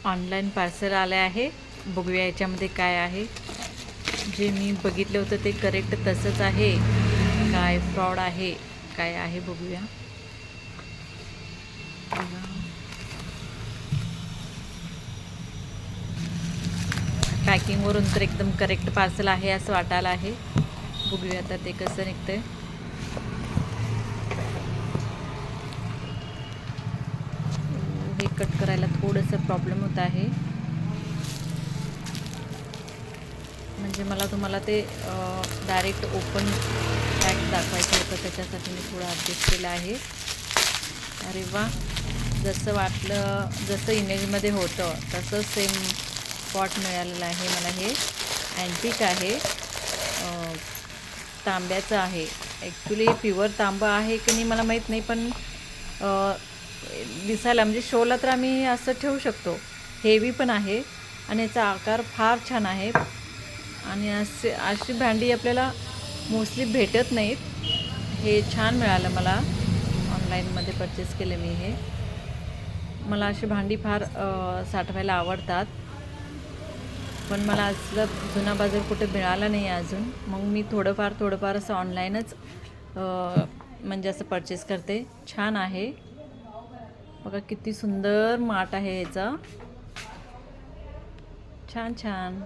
Online parcel आले आहे. बघूया याच्यामध्ये काय आहे. जे मी बघितलं होतं ते करेक्ट तसंच आहे काय फ्रॉड आहे काय आहे बघूया. पॅकिंगवरून तर एकदम करेक्ट पार्सल आहे असं वाटायला आहे. बघूया आता ते कसं निघतंय. हे कट करायला थोडंसं प्रॉब्लेम होत आहे. म्हणजे मला तुम्हाला ते डायरेक्ट ओपन पॅक दाखवायचं होतं, त्याच्यासाठी मी थोडं ॲडजस्ट केलं आहे. अरे वा, जसं वाटलं जसं इमेजमध्ये होतं तसं सेम स्पॉट मिळालेलं आहे मला. हे अँटिक आहे, तांब्याचं आहे. ॲक्च्युली प्युअर तांबा आहे की नाही मला माहीत नाही, पण दिसायला म्हणजे शोला तर आम्ही असं ठेवू शकतो. हेवी पण आहे आणि याचा आकार फार छान आहे. आणि अशी भांडी आपल्याला मोस्टली भेटत नाहीत. हे छान मिळालं मला, ऑनलाईनमध्ये परचेस केलं मी हे. मला अशी भांडी फार साठवायला आवडतात, पण मला असलं जुना बाजार कुठे मिळाला नाही अजून. मग मी थोडंफार असं ऑनलाईनच म्हणजे असं परचेस करते. छान आहे बघा, किती सुंदर माठ आहे याचा. छान छान.